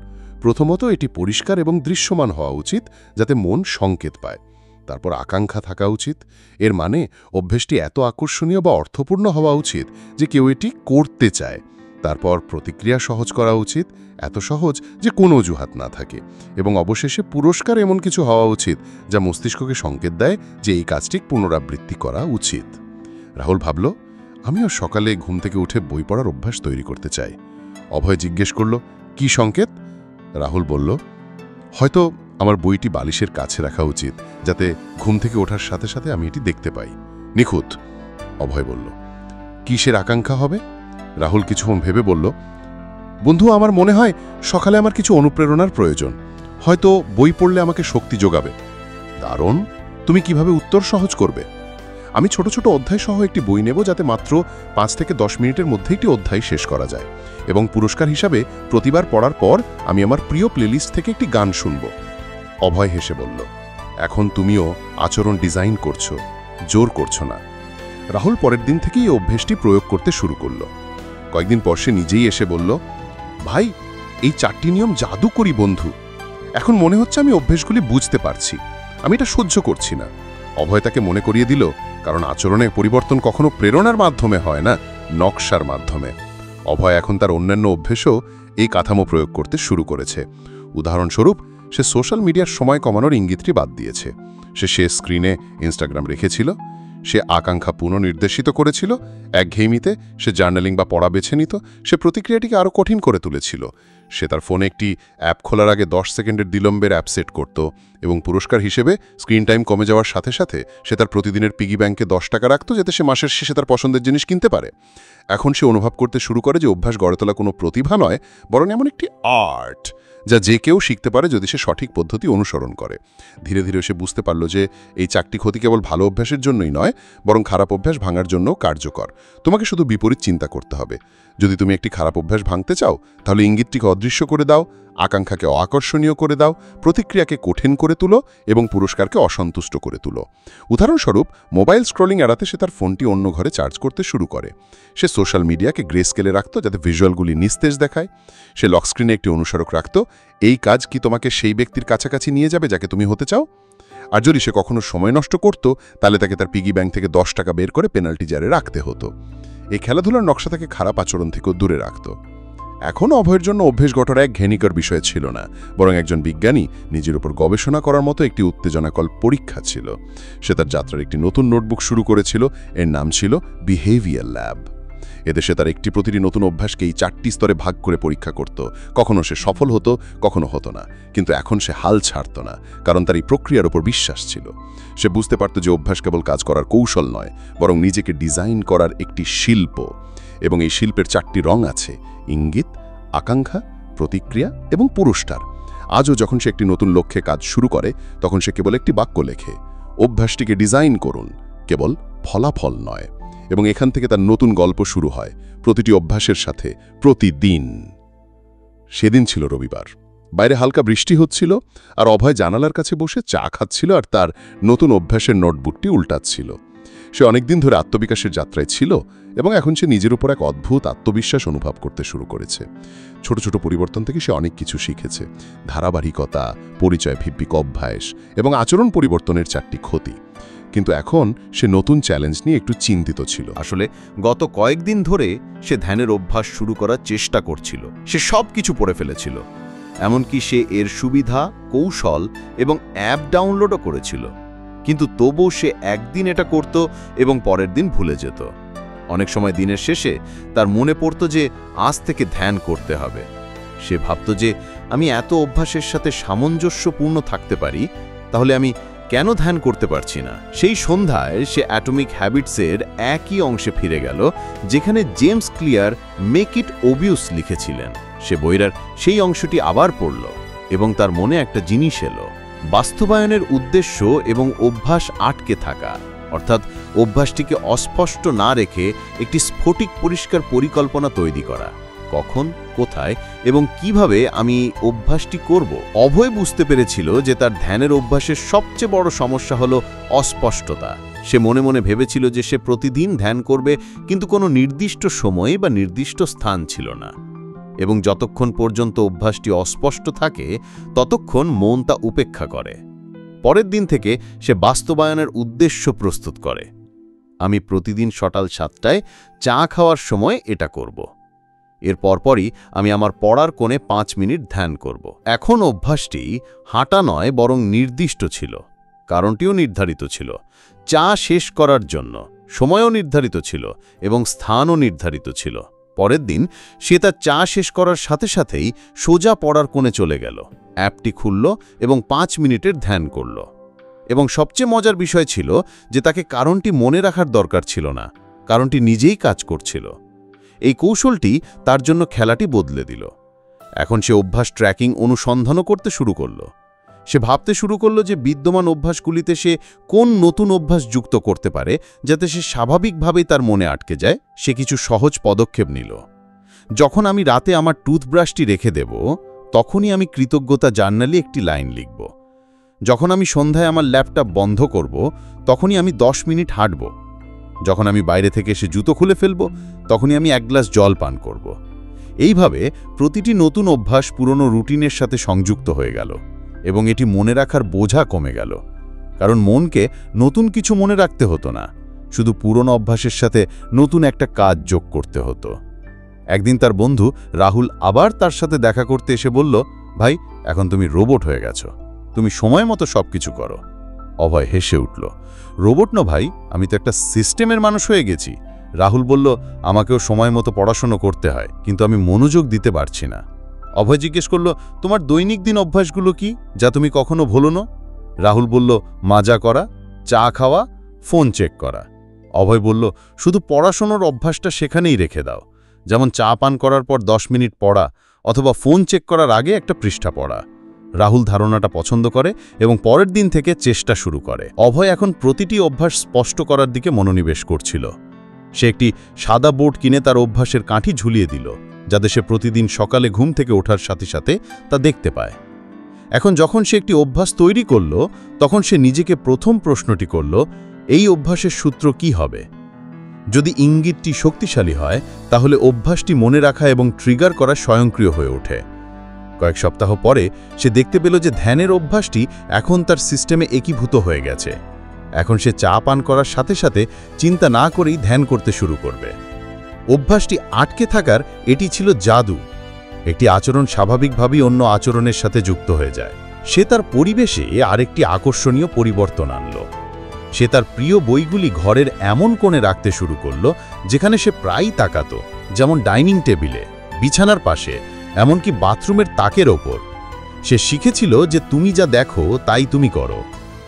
প্রথমত, এটি পরিষ্কার এবং দৃশ্যমান হওয়া উচিত, যাতে মন সংকেত পায়। তারপর আকাঙ্ক্ষা থাকা উচিত, এর মানে অভ্যেসটি এত আকর্ষণীয় বা অর্থপূর্ণ হওয়া উচিত যে কেউ এটি করতে চায়। তারপর প্রতিক্রিয়া সহজ করা উচিত, এত সহজ যে কোনো অজুহাত না থাকে। এবং অবশেষে পুরস্কার এমন কিছু হওয়া উচিত যা মস্তিষ্ককে সংকেত দেয় যে এই কাজটি পুনরাবৃত্তি করা উচিত। রাহুল ভাবল, আমিও সকালে ঘুম থেকে উঠে বই পড়ার অভ্যাস তৈরি করতে চাই। অভয় জিজ্ঞেস করল, কি সংকেত? রাহুল বলল, হয়তো আমার বইটি বালিশের কাছে রাখা উচিত, যাতে ঘুম থেকে ওঠার সাথে সাথে আমি এটি দেখতে পাই। নিখুঁত, অভয় বলল। কিসের আকাঙ্ক্ষা হবে? রাহুল কিছুক্ষণ ভেবে বলল, বন্ধু, আমার মনে হয় সকালে আমার কিছু অনুপ্রেরণার প্রয়োজন। হয়তো বই পড়লে আমাকে শক্তি যোগাবে। দারুণ, তুমি কিভাবে উত্তর সহজ করবে? আমি ছোট ছোট অধ্যায় সহ একটি বই নেব, যাতে মাত্র 5 থেকে 10 মিনিটের মধ্যে একটি অধ্যায় শেষ করা যায়। এবং পুরস্কার হিসাবে প্রতিবার পড়ার পর আমি আমার প্রিয় প্লেলিস্ট থেকে একটি গান শুনব। অভয় হেসে বলল, এখন তুমিও আচরণ ডিজাইন করছো, জোর করছো না। রাহুল পরের দিন থেকেই এই অভ্যেসটি প্রয়োগ করতে শুরু করল। কয়েকদিন পর সে নিজেই এসে বলল, ভাই, এই 4টি নিয়ম জাদুকরি বন্ধু। এখন মনে হচ্ছে আমি অভ্যেসগুলি বুঝতে পারছি, আমি এটা সহ্য করছি না। অভয় তাকে মনে করিয়ে দিল, কারণ আচরণে পরিবর্তন কখনো প্রেরণার মাধ্যমে হয় না, নকশার মাধ্যমে। অভয় এখন তার অন্যান্য অভ্যেসও এই কাঠামো প্রয়োগ করতে শুরু করেছে। উদাহরণস্বরূপ, সে সোশ্যাল মিডিয়ার সময় কমানোর ইঙ্গিতটি বাদ দিয়েছে। সে স্ক্রিনে ইনস্টাগ্রাম রেখেছিল। সে আকাঙ্ক্ষা পুনর্নির্দেশিত করেছিল। একঘেয়েমিতে সে জার্নালিং বা পড়া বেছে নিত। সে প্রতিক্রিয়াটিকে আরও কঠিন করে তুলেছিল। সে তার ফোনে একটি অ্যাপ খোলার আগে 10 সেকেন্ডের বিলম্বের অ্যাপ সেট করত এবং পুরস্কার হিসেবে স্ক্রিন টাইম কমে যাওয়ার সাথে সাথে সে তার প্রতিদিনের পিগি ব্যাংকে 10 টাকা রাখত, যাতে সে মাসের শেষে তার পছন্দের জিনিস কিনতে পারে। এখন সে অনুভব করতে শুরু করে যে অভ্যাস গড়ে তোলা কোনো প্রতিভা নয়, বরং এমন একটি আর্ট, যা যে কেউ শিখতে পারে যদি সে সঠিক পদ্ধতি অনুসরণ করে। ধীরে ধীরে সে বুঝতে পারল যে এই 4টি ক্ষতি কেবল ভালো অভ্যাসের জন্যই নয়, বরং খারাপ অভ্যাস ভাঙার জন্যও কার্যকর। তোমাকে শুধু বিপরীত চিন্তা করতে হবে। যদি তুমি একটি খারাপ অভ্যাস ভাঙতে চাও, তাহলে ইঙ্গিতটিকে অদৃশ্য করে দাও, আকাঙ্ক্ষাকে অআকর্ষণীয় করে দাও, প্রতিক্রিয়াকে কঠিন করে তুলো এবং পুরস্কারকে অসন্তুষ্ট করে তুলো। উদাহরণস্বরূপ, মোবাইল স্ক্রলিং এড়াতে সে তার ফোনটি অন্য ঘরে চার্জ করতে শুরু করে। সে সোশ্যাল মিডিয়াকে গ্রে স্কেলে রাখত, যাতে ভিজুয়ালগুলি নিস্তেজ দেখায়। সে লক স্ক্রিনে একটি অনুসরক রাখত। এই কাজ কি তোমাকে সেই ব্যক্তির কাছাকাছি নিয়ে যাবে যাকে তুমি হতে চাও? আর যদি সে কখনো সময় নষ্ট করত, তাহলে তাকে তার পিগি ব্যাংক থেকে 10 টাকা বের করে পেনাল্টি জারে রাখতে হতো। এই খেলাধুলার নকশা তাকে খারাপ আচরণ থেকেও দূরে রাখত। এখন অভয়ের জন্য অভ্যেস গঠন এক ঘেনিকর বিষয় ছিল না, বরং একজন বিজ্ঞানী নিজের উপর গবেষণা করার মতো একটি উত্তেজনাকর পরীক্ষা ছিল। সে তার যাত্রার একটি নতুন নোটবুক শুরু করেছিল। এর নাম ছিল বিহেভিয়ার ল্যাব। এতে সে তার প্রতিটি নতুন অভ্যাসকে এই 4টি স্তরে ভাগ করে পরীক্ষা করত। কখনো সে সফল হতো, কখনো হতো না, কিন্তু এখন সে হাল ছাড়ত না, কারণ তার এই প্রক্রিয়ার উপর বিশ্বাস ছিল। সে বুঝতে পারত যে অভ্যাস কেবল কাজ করার কৌশল নয়, বরং নিজেকে ডিজাইন করার একটি শিল্প। এবং এই শিল্পের 4টি রং আছে: ইঙ্গিত, আকাঙ্ক্ষা, প্রতিক্রিয়া এবং পুরস্কার। আজও যখন সে একটি নতুন লক্ষ্যে কাজ শুরু করে, তখন সে কেবল একটি বাক্য লেখে, অভ্যাসটিকে ডিজাইন করুন, কেবল ফলাফল নয়। এবং এখান থেকে তার নতুন গল্প শুরু হয়, প্রতিটি অভ্যাসের সাথে, প্রতিদিন। সেদিন ছিল রবিবার। বাইরে হালকা বৃষ্টি হচ্ছিল, আর অভয় জানালার কাছে বসে চা খাচ্ছিল আর তার নতুন অভ্যাসের নোটবুকটি উল্টাচ্ছিল। সে অনেকদিন ধরে আত্মবিকাশের যাত্রায় ছিল এবং এখন সে নিজের উপর এক অদ্ভুত আত্মবিশ্বাস অনুভব করতে শুরু করেছে। ছোট ছোট পরিবর্তন থেকে সে অনেক কিছু শিখেছে: ধারাবাহিকতা, পরিচয় ভিত্তিক অভ্যাস এবং আচরণ পরিবর্তনের 4টি ক্ষতি। কিন্তু এখন সে নতুন চ্যালেঞ্জ নিয়ে একটু চিন্তিত ছিল। আসলে গত কয়েকদিন ধরে সে ধ্যানের অভ্যাস শুরু করার চেষ্টা করছিল। সে সব কিছু পড়ে ফেলেছিল, এমনকি সে এর সুবিধা, কৌশল এবং অ্যাপ ডাউনলোডও করেছিল। কিন্তু তবুও সে একদিন এটা করত এবং পরের দিন ভুলে যেত। অনেক সময় দিনের শেষে তার মনে পড়ত যে আজ থেকে ধ্যান করতে হবে। সে ভাবত যে আমি এত অভ্যাসের সাথে সামঞ্জস্যপূর্ণ থাকতে পারি, তাহলে আমি কেন ধ্যান করতে পারছি না? সেই সন্ধ্যায় সে অ্যাটমিক হ্যাবিটসের একই অংশে ফিরে গেল, যেখানে James clear make it obvious লিখেছিলেন। সে বইটার সেই অংশটি আবার পড়ল এবং তার মনে একটা জিনিস এলো: বাস্তবায়নের উদ্দেশ্য এবং অভ্যাস আটকে থাকা, অর্থাৎ অভ্যাসটিকে অস্পষ্ট না রেখে একটি স্ফটিক পরিষ্কার পরিকল্পনা তৈরি করা। কখন, কোথায় এবং কিভাবে আমি অভ্যাসটি করব? অভয় বুঝতে পেরেছিল যে তার ধ্যানের অভ্যাসের সবচেয়ে বড় সমস্যা হলো অস্পষ্টতা। সে মনে মনে ভেবেছিল যে সে প্রতিদিন ধ্যান করবে, কিন্তু কোনো নির্দিষ্ট সময় বা নির্দিষ্ট স্থান ছিল না। এবং যতক্ষণ পর্যন্ত অভ্যাসটি অস্পষ্ট থাকে, ততক্ষণ মন তা উপেক্ষা করে। পরের দিন থেকে সে বাস্তবায়নের উদ্দেশ্য প্রস্তুত করে। আমি প্রতিদিন সকাল 7টায় চা খাওয়ার সময় এটা করব। এর পরপরই আমি আমার পড়ার কোণে 5 মিনিট ধ্যান করব। এখন অভ্যাসটি হাঁটা নয়, বরং নির্দিষ্ট ছিল। কারণটিও নির্ধারিত ছিল। চা শেষ করার জন্য সময়ও নির্ধারিত ছিল এবং স্থানও নির্ধারিত ছিল। পরের দিন সে তার চা শেষ করার সাথে সাথেই সোজা পড়ার কোণে চলে গেল, অ্যাপটি খুলল এবং 5 মিনিটের ধ্যান করল। এবং সবচেয়ে মজার বিষয় ছিল যে তাকে কারণটি মনে রাখার দরকার ছিল না, কারণটি নিজেই কাজ করছিল। এই কৌশলটি তার জন্য খেলাটি বদলে দিল। এখন সে অভ্যাস ট্র্যাকিং অনুসন্ধানও করতে শুরু করল। সে ভাবতে শুরু করল যে বিদ্যমান অভ্যাসগুলিতে সে কোন নতুন অভ্যাস যুক্ত করতে পারে, যাতে সে স্বাভাবিকভাবেই তার মনে আটকে যায়। সে কিছু সহজ পদক্ষেপ নিল। যখন আমি রাতে আমার টুথব্রাশটি রেখে দেব, তখনই আমি কৃতজ্ঞতা জার্নালে একটি লাইন লিখব। যখন আমি সন্ধ্যায় আমার ল্যাপটপ বন্ধ করব, তখনই আমি 10 মিনিট হাঁটব। যখন আমি বাইরে থেকে এসে জুতো খুলে ফেলব তখনই আমি এক গ্লাস জল পান করব। এইভাবে প্রতিটি নতুন অভ্যাস পুরনো রুটিনের সাথে সংযুক্ত হয়ে গেল এবং এটি মনে রাখার বোঝা কমে গেল, কারণ মনকে নতুন কিছু মনে রাখতে হতো না, শুধু পুরনো অভ্যাসের সাথে নতুন একটা কাজ যোগ করতে হতো। একদিন তার বন্ধু রাহুল আবার তার সাথে দেখা করতে এসে বলল, ভাই, এখন তুমি রোবট হয়ে গেছো, তুমি সময় মতো সব কিছু করো। অভয় হেসে উঠল, রোবট না ভাই, আমি তো একটা সিস্টেমের মানুষ হয়ে গেছি। রাহুল বলল, আমাকেও সময় মতো পড়াশোনা করতে হয়, কিন্তু আমি মনোযোগ দিতে পারছি না। অভয় জিজ্ঞেস করল, তোমার দৈনিক দিন অভ্যাসগুলো কি, যা তুমি কখনো ভুলো না? রাহুল বলল, মাজা করা, চা খাওয়া, ফোন চেক করা। অভয় বলল, শুধু পড়াশোনার অভ্যাসটা সেখানেই রেখে দাও, যেমন চা পান করার পর 10 মিনিট পড়া অথবা ফোন চেক করার আগে একটা পৃষ্ঠা পড়া। রাহুল ধারণাটা পছন্দ করে এবং পরের দিন থেকে চেষ্টা শুরু করে। অভয় এখন প্রতিটি অভ্যাস স্পষ্ট করার দিকে মনোনিবেশ করছিল। সে একটি সাদা বোর্ড কিনে তার অভ্যাসের কাঠি ঝুলিয়ে দিল, যাতে সে প্রতিদিন সকালে ঘুম থেকে ওঠার সাথে সাথে তা দেখতে পায়। এখন যখন সে একটি অভ্যাস তৈরি করল, তখন সে নিজেকে প্রথম প্রশ্নটি করল, এই অভ্যাসের সূত্র কি হবে? যদি ইঙ্গিতটি শক্তিশালী হয়, তাহলে অভ্যাসটি মনে রাখা এবং ট্রিগার করা স্বয়ংক্রিয় হয়ে ওঠে। কয়েক সপ্তাহ পরে সে দেখতে পেল যে ধ্যানের অভ্যাসটি এখন তার সিস্টেমে একীভূত হয়ে গেছে। এখন সে চা পান করার সাথে সাথে চিন্তা না করেই ধ্যান করতে শুরু করবে। অভ্যাসটি আটকে থাকার এটি ছিল জাদু। একটি আচরণ স্বাভাবিকভাবেই অন্য আচরণের সাথে যুক্ত হয়ে যায়। সে তার পরিবেশে আরেকটি আকর্ষণীয় পরিবর্তন আনল। সে তার প্রিয় বইগুলি ঘরের এমন কোণে রাখতে শুরু করল যেখানে সে প্রায়ই তাকাত, যেমন ডাইনিং টেবিলে, বিছানার পাশে, এমনকি বাথরুমের তাকের ওপর। সে শিখেছিল যে তুমি যা দেখো তাই তুমি করো।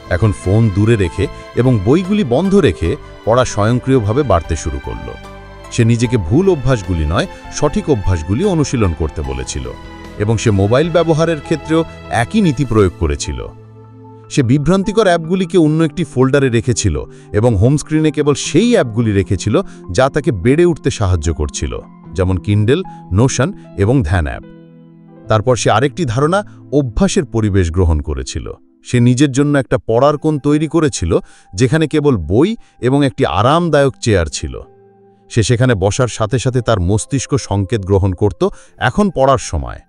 এখন ফোন দূরে রেখে এবং বইগুলি বন্ধ রেখে পড়া স্বয়ংক্রিয়ভাবে বাড়তে শুরু করল। সে নিজেকে ভুল অভ্যাসগুলি নয়, সঠিক অভ্যাসগুলি অনুশীলন করতে বলেছিল এবং সে মোবাইল ব্যবহারের ক্ষেত্রেও একই নীতি প্রয়োগ করেছিল। সে বিভ্রান্তিকর অ্যাপগুলিকে অন্য একটি ফোল্ডারে রেখেছিল এবং হোম স্ক্রিনে কেবল সেই অ্যাপগুলি রেখেছিল যা তাকে বেড়ে উঠতে সাহায্য করছিল, যেমন কিন্ডেল, নোশন এবং ধ্যান অ্যাপ। তারপর সে আরেকটি ধারণা, অভ্যাসের পরিবেশ গ্রহণ করেছিল। সে নিজের জন্য একটা পড়ার কোণ তৈরি করেছিল যেখানে কেবল বই এবং একটি আরামদায়ক চেয়ার ছিল। সে সেখানে বসার সাথে সাথে তার মস্তিষ্ক সংকেত গ্রহণ করত, এখন পড়ার সময়।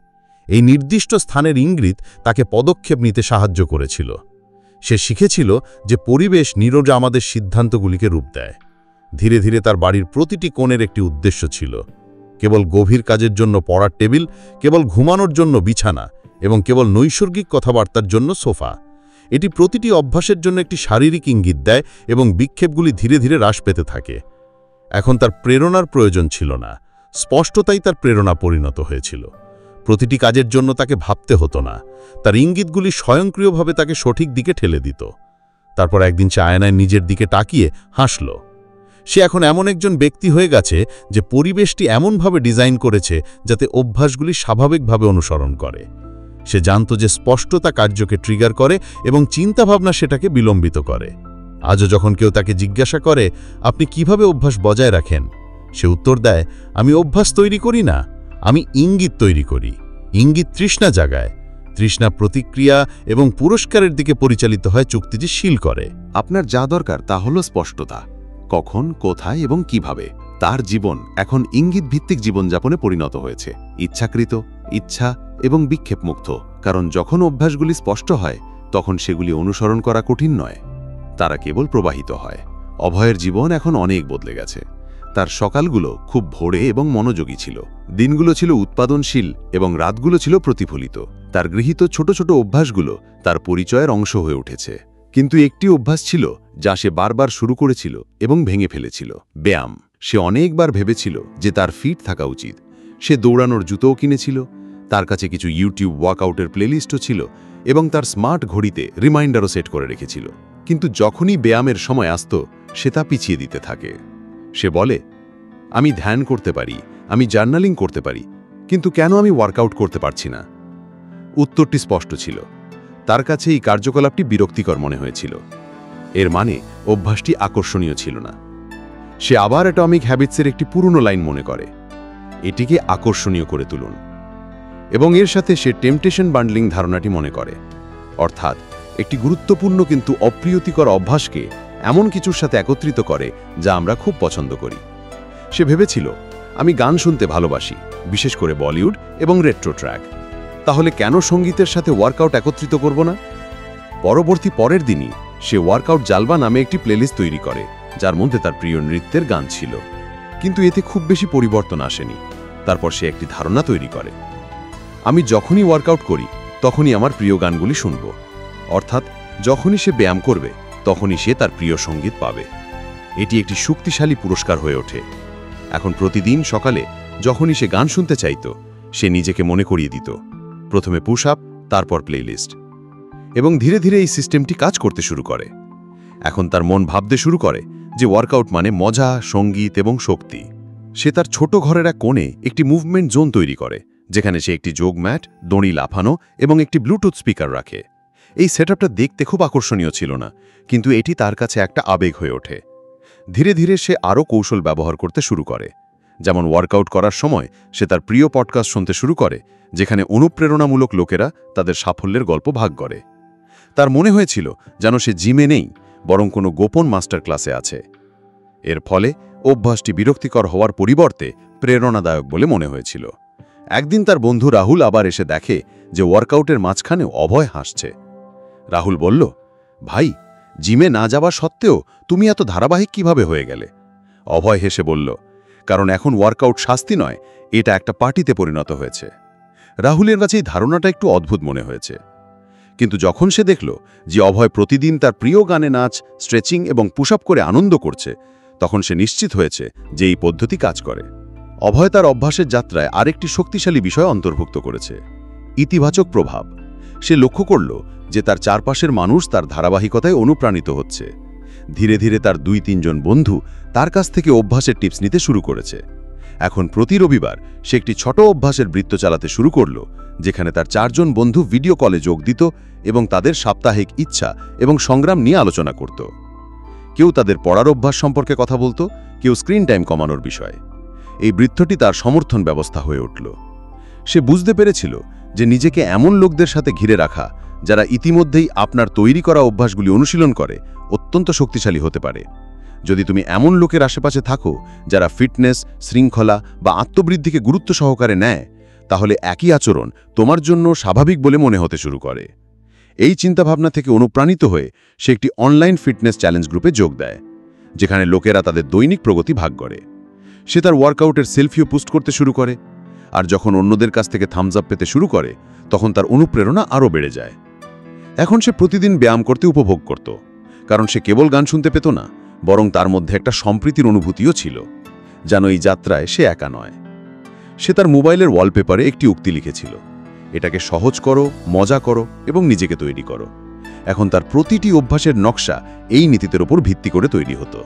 এই নির্দিষ্ট স্থানের ইঙ্গিত তাকে পদক্ষেপ নিতে সাহায্য করেছিল। সে শিখেছিল যে পরিবেশ নীরজ আমাদের সিদ্ধান্তগুলিকে রূপ দেয়। ধীরে ধীরে তার বাড়ির প্রতিটি কোণের একটি উদ্দেশ্য ছিল, কেবল গভীর কাজের জন্য পড়ার টেবিল, কেবল ঘুমানোর জন্য বিছানা এবং কেবল নৈসর্গিক কথাবার্তার জন্য সোফা। এটি প্রতিটি অভ্যাসের জন্য একটি শারীরিক ইঙ্গিত দেয় এবং বিক্ষেপগুলি ধীরে ধীরে হ্রাস পেতে থাকে। এখন তার প্রেরণার প্রয়োজন ছিল না, স্পষ্টতাই তার প্রেরণা পরিণত হয়েছিল। প্রতিটি কাজের জন্য তাকে ভাবতে হতো না, তার ইঙ্গিতগুলি স্বয়ংক্রিয়ভাবে তাকে সঠিক দিকে ঠেলে দিত। তারপর একদিন সে আয়নায় নিজের দিকে তাকিয়ে হাসল। সে এখন এমন একজন ব্যক্তি হয়ে গেছে যে পরিবেশটি এমনভাবে ডিজাইন করেছে যাতে অভ্যাসগুলি স্বাভাবিকভাবে অনুসরণ করে। সে জানত যে স্পষ্টতা কার্যকে ট্রিগার করে এবং চিন্তাভাবনা সেটাকে বিলম্বিত করে। আজও যখন কেউ তাকে জিজ্ঞাসা করে, আপনি কিভাবে অভ্যাস বজায় রাখেন, সে উত্তর দেয়, আমি অভ্যাস তৈরি করি না, আমি ইঙ্গিত তৈরি করি। ইঙ্গিত তৃষ্ণা জাগায়, তৃষ্ণা প্রতিক্রিয়া এবং পুরস্কারের দিকে পরিচালিত হয়, চুক্তিটি শীল করে। আপনার যা দরকার তা হলো স্পষ্টতা, কখন, কোথায় এবং কিভাবে। তার জীবন এখন ইঙ্গিত ভিত্তিক জীবনযাপনে পরিণত হয়েছে, ইচ্ছাকৃত, ইচ্ছা এবং বিক্ষেপমুক্ত। কারণ যখন অভ্যাসগুলি স্পষ্ট হয়, তখন সেগুলি অনুসরণ করা কঠিন নয়, তারা কেবল প্রবাহিত হয়। অভয়ের জীবন এখন অনেক বদলে গেছে। তার সকালগুলো খুব ভোরে এবং মনোযোগী ছিল, দিনগুলো ছিল উৎপাদনশীল এবং রাতগুলো ছিল প্রতিফলিত। তার গৃহীত ছোট ছোট অভ্যাসগুলো তার পরিচয়ের অংশ হয়ে উঠেছে। কিন্তু একটি অভ্যাস ছিল যা সে বারবার শুরু করেছিল এবং ভেঙে ফেলেছিল, ব্যায়াম। সে অনেকবার ভেবেছিল যে তার ফিট থাকা উচিত। সে দৌড়ানোর জুতোও কিনেছিল, তার কাছে কিছু ইউটিউব ওয়ার্কআউটের প্লেলিস্টও ছিল এবং তার স্মার্ট ঘড়িতে রিমাইন্ডারও সেট করে রেখেছিল। কিন্তু যখনই ব্যায়ামের সময় আসত, সে তা পিছিয়ে দিতে থাকে। সে বলে, আমি ধ্যান করতে পারি, আমি জার্নালিং করতে পারি, কিন্তু কেন আমি ওয়ার্কআউট করতে পারছি না? উত্তরটি স্পষ্ট ছিল, তার কাছে এই কার্যকলাপটি বিরক্তিকর মনে হয়েছিল। এর মানে অভ্যাসটি আকর্ষণীয় ছিল না। সে আবার অ্যাটমিক হ্যাবিটসের একটি পুরনো লাইন মনে করে, এটিকে আকর্ষণীয় করে তুলুন। এবং এর সাথে সে টেম্পটেশন বান্ডলিং ধারণাটি মনে করে, অর্থাৎ একটি গুরুত্বপূর্ণ কিন্তু অপ্রিয়তিকর অভ্যাসকে এমন কিছুর সাথে একত্রিত করে যা আমরা খুব পছন্দ করি। সে ভেবেছিল, আমি গান শুনতে ভালোবাসি, বিশেষ করে বলিউড এবং রেট্রো ট্র্যাক। তাহলে কেন সঙ্গীতের সাথে ওয়ার্কআউট একত্রিত করব না? পরের দিনই সে ওয়ার্কআউট জালবা নামে একটি প্লেলিস্ট তৈরি করে, যার মধ্যে তার প্রিয় নৃত্যের গান ছিল। কিন্তু এতে খুব বেশি পরিবর্তন আসেনি। তারপর সে একটি ধারণা তৈরি করে, আমি যখনই ওয়ার্কআউট করি তখনই আমার প্রিয় গানগুলি শুনব। অর্থাৎ যখনই সে ব্যায়াম করবে তখনই সে তার প্রিয় সঙ্গীত পাবে। এটি একটি শক্তিশালী পুরস্কার হয়ে ওঠে। এখন প্রতিদিন সকালে যখনই সে গান শুনতে চাইত, সে নিজেকে মনে করিয়ে দিত, প্রথমে পুশ আপ, তারপর প্লেলিস্ট। এবং ধীরে ধীরে এই সিস্টেমটি কাজ করতে শুরু করে। এখন তার মন ভাবতে শুরু করে যে ওয়ার্কআউট মানে মজা, সঙ্গীত এবং শক্তি। সে তার ছোট ঘরের এক কোণে একটি মুভমেন্ট জোন তৈরি করে, যেখানে সে একটি যোগ ম্যাট, দড়ি লাফানো এবং একটি ব্লুটুথ স্পিকার রাখে। এই সেটআপটা দেখতে খুব আকর্ষণীয় ছিল না, কিন্তু এটি তার কাছে একটা আবেগ হয়ে ওঠে। ধীরে ধীরে সে আরও কৌশল ব্যবহার করতে শুরু করে। যেমন ওয়ার্কআউট করার সময় সে তার প্রিয় পডকাস্ট শুনতে শুরু করে, যেখানে অনুপ্রেরণামূলক লোকেরা তাদের সাফল্যের গল্প ভাগ করে। তার মনে হয়েছিল যেন সে জিমে নেই, বরং কোনো গোপন মাস্টার ক্লাসে আছে। এর ফলে অভ্যাসটি বিরক্তিকর হওয়ার পরিবর্তে প্রেরণাদায়ক বলে মনে হয়েছিল। একদিন তার বন্ধু রাহুল আবার এসে দেখে যে ওয়ার্কআউটের মাঝখানে অভয় হাসছে। রাহুল বলল, ভাই, জিমে না যাওয়া সত্ত্বেও তুমি এত ধারাবাহিক কিভাবে হয়ে গেলে? অভয় হেসে বলল, কারণ এখন ওয়ার্কআউট শাস্তি নয়, এটা একটা পার্টিতে পরিণত হয়েছে। রাহুলের কাছে এই ধারণাটা একটু অদ্ভুত মনে হয়েছে। কিন্তু যখন সে দেখল যে অভয় প্রতিদিন তার প্রিয় গানে নাচ, স্ট্রেচিং এবং পুশ আপ করে আনন্দ করছে, তখন সে নিশ্চিত হয়েছে যে এই পদ্ধতি কাজ করে। অভয় তার অভ্যাসের যাত্রায় আরেকটি শক্তিশালী বিষয় অন্তর্ভুক্ত করেছে, ইতিবাচক প্রভাব। সে লক্ষ্য করল যে তার চারপাশের মানুষ তার ধারাবাহিকতায় অনুপ্রাণিত হচ্ছে। ধীরে ধীরে তার 2-3 জন বন্ধু তার কাছ থেকে অভ্যাসের টিপস নিতে শুরু করেছে। এখন প্রতি রবিবার সে একটি ছোট অভ্যাসের বৃত্ত চালাতে শুরু করল, যেখানে তার 4 জন বন্ধু ভিডিও কলে যোগ দিত এবং তাদের সাপ্তাহিক ইচ্ছা এবং সংগ্রাম নিয়ে আলোচনা করত। কেউ তাদের পড়ার অভ্যাস সম্পর্কে কথা বলতো, কেউ স্ক্রিন টাইম কমানোর বিষয়ে। এই বৃত্তটি তার সমর্থন ব্যবস্থা হয়ে উঠল। সে বুঝতে পেরেছিল যে নিজেকে এমন লোকদের সাথে ঘিরে রাখা, যারা ইতিমধ্যেই আপনার তৈরি করা অভ্যাসগুলি অনুশীলন করে, অত্যন্ত শক্তিশালী হতে পারে। যদি তুমি এমন লোকের আশেপাশে থাকো যারা ফিটনেস, শৃঙ্খলা বা আত্মবৃদ্ধিকে গুরুত্ব সহকারে নেয়, তাহলে একই আচরণ তোমার জন্য স্বাভাবিক বলে মনে হতে শুরু করে। এই চিন্তাভাবনা থেকে অনুপ্রাণিত হয়ে সে একটি অনলাইন ফিটনেস চ্যালেঞ্জ গ্রুপে যোগ দেয়, যেখানে লোকেরা তাদের দৈনিক প্রগতি ভাগ করে। সে তার ওয়ার্কআউটের সেলফিও পোস্ট করতে শুরু করে, আর যখন অন্যদের কাছ থেকে থামস আপ পেতে শুরু করে, তখন তার অনুপ্রেরণা আরও বেড়ে যায়। এখন সে প্রতিদিন ব্যায়াম করতে উপভোগ করত, কারণ সে কেবল গান শুনতে পেত না, বরং তার মধ্যে একটা সম্প্রীতির অনুভূতিও ছিল, যেন এই যাত্রায় সে একা নয়। সে তার মোবাইলের ওয়ালপেপারে একটি উক্তি লিখেছিল, এটাকে সহজ করো, মজা করো এবং নিজেকে তৈরি করো। এখন তার প্রতিটি অভ্যাসের নকশা এই নীতির উপর ভিত্তি করে তৈরি হতো।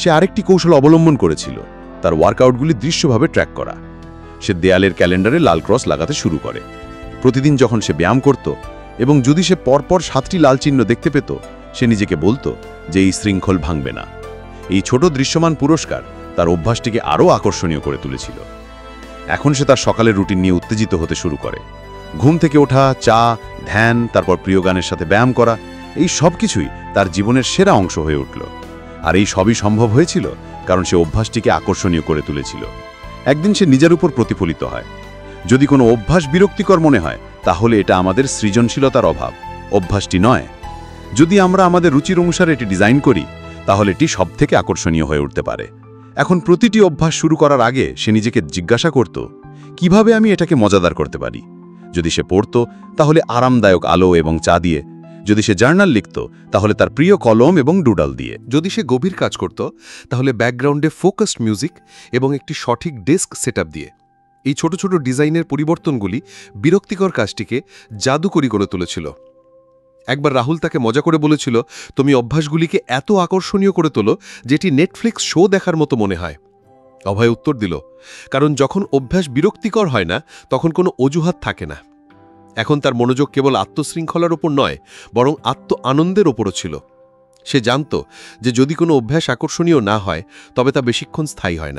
সে আরেকটি কৌশল অবলম্বন করেছিল, তার ওয়ার্কআউটগুলি দৃশ্যভাবে ট্র্যাক করা। সে দেয়ালের ক্যালেন্ডারে লাল ক্রস লাগাতে শুরু করে। প্রতিদিন যখন সে ব্যায়াম করত এবং যদি সে পরপর 7টি লাল চিহ্ন দেখতে পেত, সে নিজেকে বলতো যে এই শৃঙ্খল ভাঙবে না। এই ছোট দৃশ্যমান পুরস্কার তার অভ্যাসটিকে আরও আকর্ষণীয় করে তুলেছিল। এখন সে তার সকালের রুটিন নিয়ে উত্তেজিত হতে শুরু করে। ঘুম থেকে ওঠা, চা, ধ্যান, তারপর প্রিয় গানের সাথে ব্যায়াম করা, এই সব কিছুই তার জীবনের সেরা অংশ হয়ে উঠল। আর এই সবই সম্ভব হয়েছিল কারণ সে অভ্যাসটিকে আকর্ষণীয় করে তুলেছিল। একদিন সে নিজের উপর প্রতিফলিত হয়। যদি কোনো অভ্যাস বিরক্তিকর মনে হয়, তাহলে এটা আমাদের সৃজনশীলতার অভাব, অভ্যাসটি নয়। যদি আমরা আমাদের রুচির অনুসারে এটি ডিজাইন করি, তাহলে এটি সবথেকে আকর্ষণীয় হয়ে উঠতে পারে। এখন প্রতিটি অভ্যাস শুরু করার আগে সে নিজেকে জিজ্ঞাসা করত, কিভাবে আমি এটাকে মজাদার করতে পারি। যদি সে পড়ত, তাহলে আরামদায়ক আলো এবং চা দিয়ে। যদি সে জার্নাল লিখত, তাহলে তার প্রিয় কলম এবং ডুডল দিয়ে। যদি সে গভীর কাজ করত, তাহলে ব্যাকগ্রাউন্ডে ফোকাসড মিউজিক এবং একটি সঠিক ডেস্ক সেটআপ দিয়ে। এই ছোট ছোট ডিজাইনের পরিবর্তনগুলি বিরক্তিকর কাজটিকে জাদুকরী করে তুলেছিল। একবার রাহুল তাকে মজা করে বলেছিল, তুমি অভ্যাসগুলিকে এত আকর্ষণীয় করে তোলো যেটি নেটফ্লিক্স শো দেখার মতো মনে হয়। অভয় উত্তর দিল, কারণ যখন অভ্যাস বিরক্তিকর হয় না, তখন কোনো অজুহাত থাকে না। এখন তার মনোযোগ কেবল আত্মশৃঙ্খলার ওপর নয়, বরং আত্ম আনন্দের ওপরও ছিল। সে জানত যে যদি কোনো অভ্যাস আকর্ষণীয় না হয়, তবে তা বেশিক্ষণ স্থায়ী হয় না।